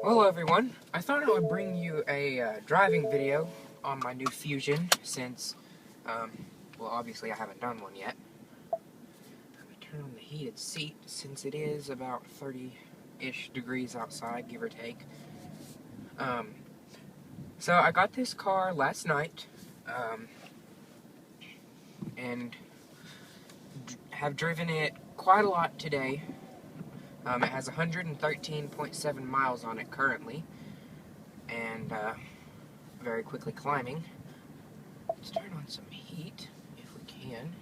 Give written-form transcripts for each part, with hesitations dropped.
Hello everyone, I thought I would bring you a driving video on my new Fusion since, well obviously I haven't done one yet. Let me turn on the heated seat since it is about 30-ish degrees outside, give or take. So I got this car last night, and have driven it quite a lot today. It has 113.7 miles on it currently, and very quickly climbing. Let's turn on some heat if we can.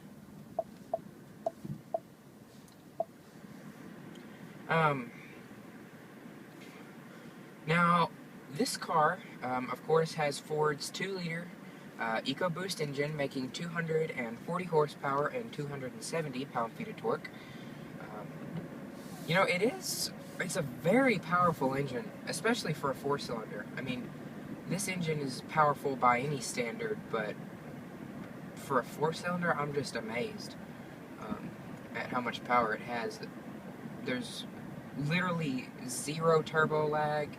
Now this car, of course, has Ford's 2-liter EcoBoost engine, making 240 horsepower and 270 pound-feet of torque. You know, it's a very powerful engine, especially for a 4-cylinder. I mean, this engine is powerful by any standard, but for a 4-cylinder, I'm just amazed at how much power it has. There's literally zero turbo lag.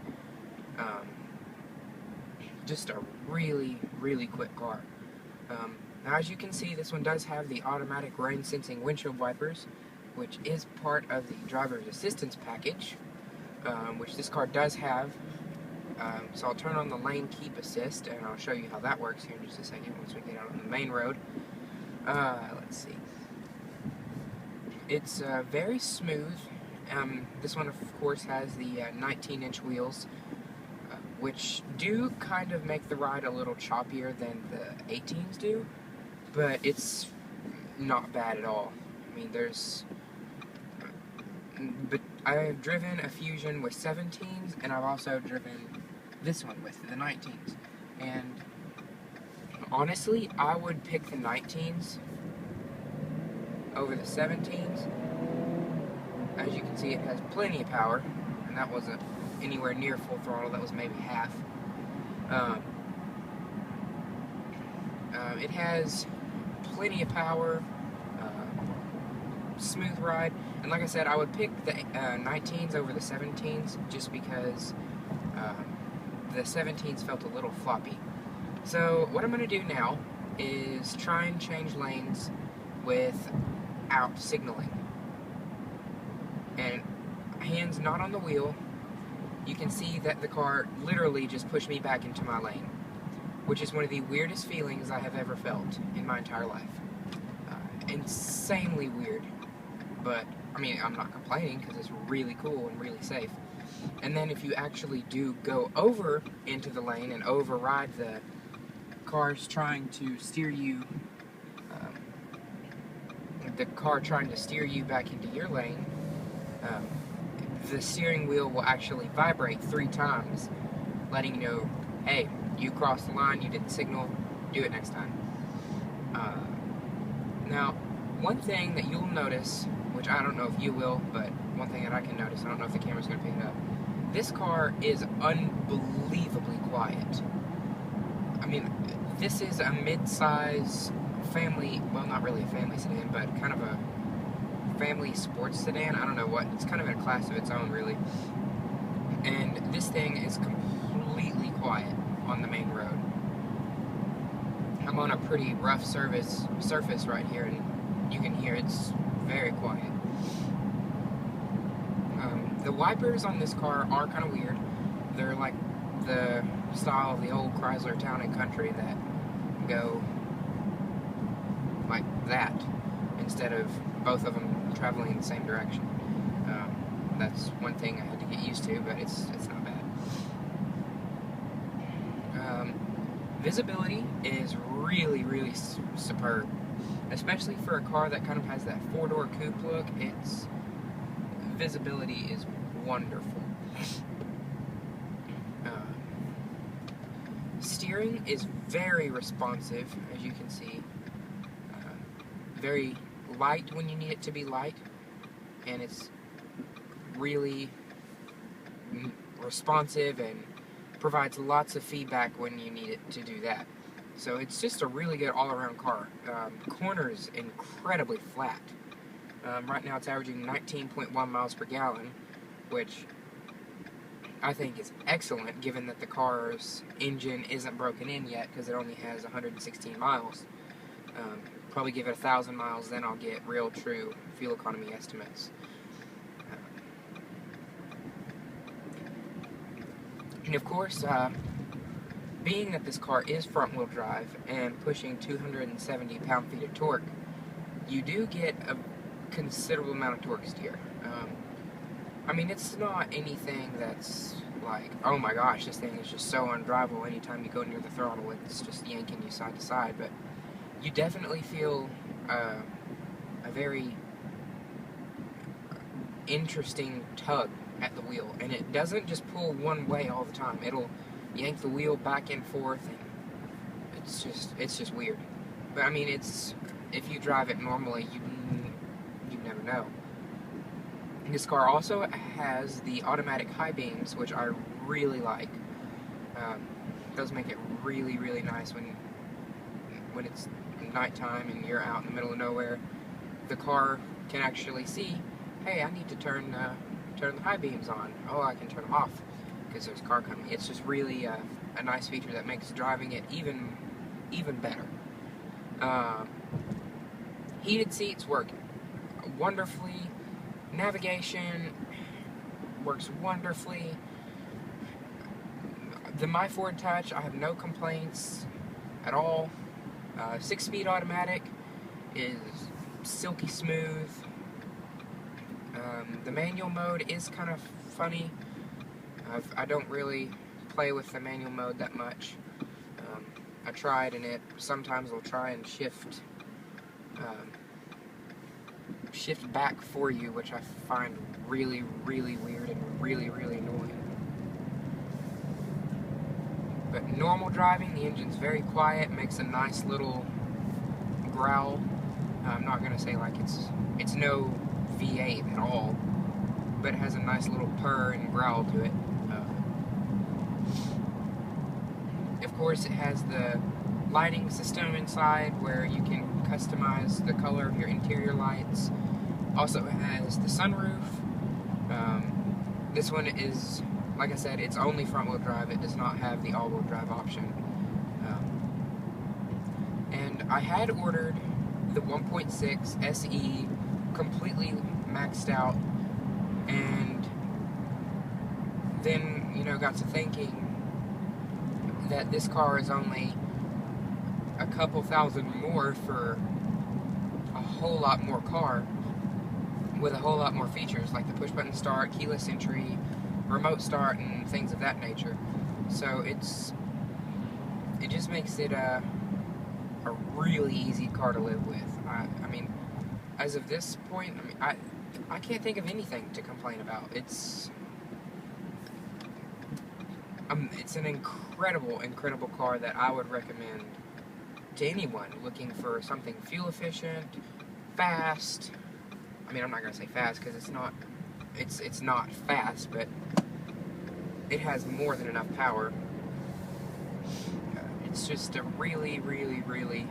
Just a really, really quick car. Now, as you can see, this one does have the automatic rain-sensing windshield wipers, which is part of the driver's assistance package, which this car does have. So I'll turn on the lane keep assist, and I'll show you how that works here in just a second once we get out on the main road. Let's see. It's very smooth. This one, of course, has the 19-inch wheels, which do kind of make the ride a little choppier than the 18s do, but it's not bad at all. I mean, but I've driven a Fusion with 17s, and I've also driven this one with the 19s, and honestly, I would pick the 19s over the 17s. As you can see, it has plenty of power, and that wasn't anywhere near full throttle, that was maybe half. It has plenty of power, smooth ride, and like I said, I would pick the 19s over the 17s just because the 17s felt a little floppy. So what I'm going to do now is try and change lanes without signaling. And hands not on the wheel, you can see that the car literally just pushed me back into my lane, which is one of the weirdest feelings I have ever felt in my entire life. Insanely weird, but I mean, I'm not complaining because it's really cool and really safe. And then if you actually do go over into the lane and override the cars trying to steer you, the car trying to steer you back into your lane, the steering wheel will actually vibrate 3 times, letting you know, hey, you crossed the line, you didn't signal, do it next time. Now, one thing that you'll notice, which I don't know if you will, but one thing that I can notice, I don't know if the camera's going to pick it up, this car is unbelievably quiet. I mean, this is a mid-size family, well, not really a family sedan, but kind of a family sports sedan. I don't know what, it's kind of in a class of its own, really. And this thing is completely quiet on the main road. I'm on a pretty rough surface right here, and you can hear it's very quiet. The wipers on this car are kind of weird. They're like the style of the old Chrysler Town and Country that go like that instead of both of them traveling in the same direction. That's one thing I had to get used to, but it's not bad. Visibility is really, really superb, especially for a car that kind of has that 4-door coupe look. Its visibility is wonderful. Steering is very responsive, as you can see. Very light when you need it to be light, and it's really responsive and provides lots of feedback when you need it to do that. So it's just a really good all-around car. Corners incredibly flat. Right now it's averaging 19.1 miles per gallon, which I think is excellent, given that the car's engine isn't broken in yet, because it only has 116 miles. Probably give it 1,000 miles, then I'll get real true fuel economy estimates. And of course, being that this car is front-wheel drive and pushing 270 pound-feet of torque, you do get a considerable amount of torque steer. I mean, it's not anything that's like, oh my gosh, this thing is just so undrivable. Anytime you go near the throttle, it's just yanking you side to side. But you definitely feel a very interesting tug at the wheel, and it doesn't just pull one way all the time. It'll yank the wheel back and forth, and it's just weird. But I mean, if you drive it normally, you never know. This car also has the automatic high beams, which I really like. It does make it really, really nice when it's nighttime and you're out in the middle of nowhere. The car can actually see, hey, I need to turn the high beams on. Oh, I can turn them off because there's a car coming. It's just really a nice feature that makes driving it even better. Heated seats work wonderfully. Navigation works wonderfully. The My Ford Touch, I have no complaints at all. 6-speed automatic is silky smooth. The manual mode is kind of funny. I don't really play with the manual mode that much. I tried, and it sometimes will try and shift back for you, which I find really, really weird and really, really annoying. But normal driving, the engine's very quiet, makes a nice little growl. I'm not gonna say like it's no V8 at all, but it has a nice little purr and growl to it. Of course, it has the lighting system inside where you can customize the color of your interior lights. Also, it has the sunroof. This one is, like I said, it's only front-wheel drive. It does not have the all-wheel drive option. And I had ordered the 1.6 SE completely maxed out, and then, got to thinking that this car is only a couple thousand more for a whole lot more car with a whole lot more features, like the push-button start, keyless entry, remote start, and things of that nature. So it just makes it a really easy car to live with. I mean, as of this point, I can't think of anything to complain about. It's an incredible car that I would recommend to anyone looking for something fuel efficient, fast. I mean, I'm not gonna say fast because it's not fast, but it has more than enough power. It's just a really, really, really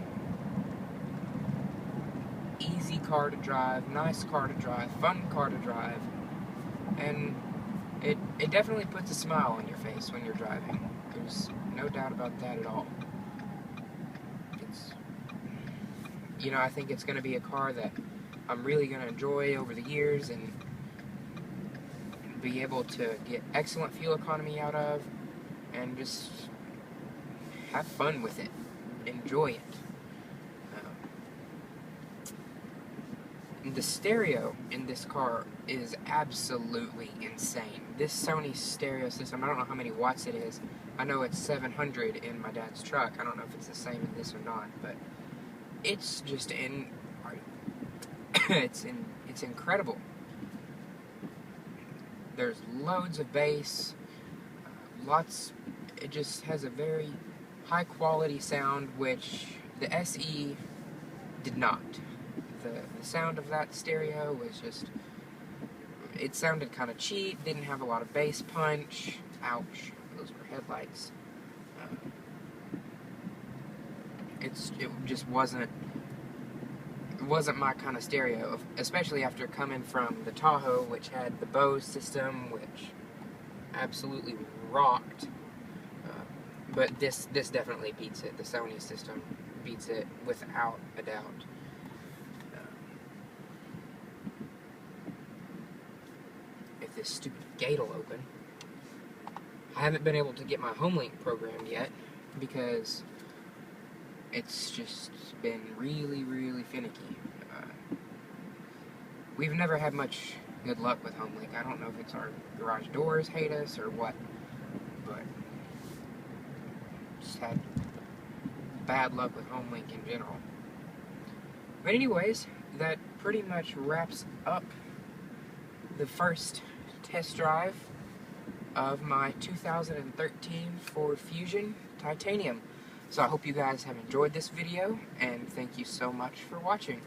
easy car to drive, nice car to drive, fun car to drive, and it definitely puts a smile on your face when you're driving. There's no doubt about that at all. I think it's going to be a car that I'm really going to enjoy over the years and be able to get excellent fuel economy out of and just have fun with it, enjoy it. The stereo in this car is absolutely insane. This Sony stereo system, I don't know how many watts it is. I know it's 700 in my dad's truck. I don't know if it's the same in this or not, but it's just it's incredible. There's loads of bass, it just has a very high quality sound, which the SE did not. The sound of that stereo was just, it sounded kind of cheap, didn't have a lot of bass punch. Ouch, those were headlights. It just wasn't my kind of stereo, especially after coming from the Tahoe, which had the Bose system, which absolutely rocked. But this definitely beats it. The Sony system beats it without a doubt. If this stupid gate will open. I haven't been able to get my Homelink programmed yet because it's just been really, really finicky. We've never had much good luck with Homelink. I don't know if it's our garage doors hate us or what, but just had bad luck with Homelink in general. But anyways, that pretty much wraps up the first test drive of my 2013 Ford Fusion Titanium. So I hope you guys have enjoyed this video, and thank you so much for watching.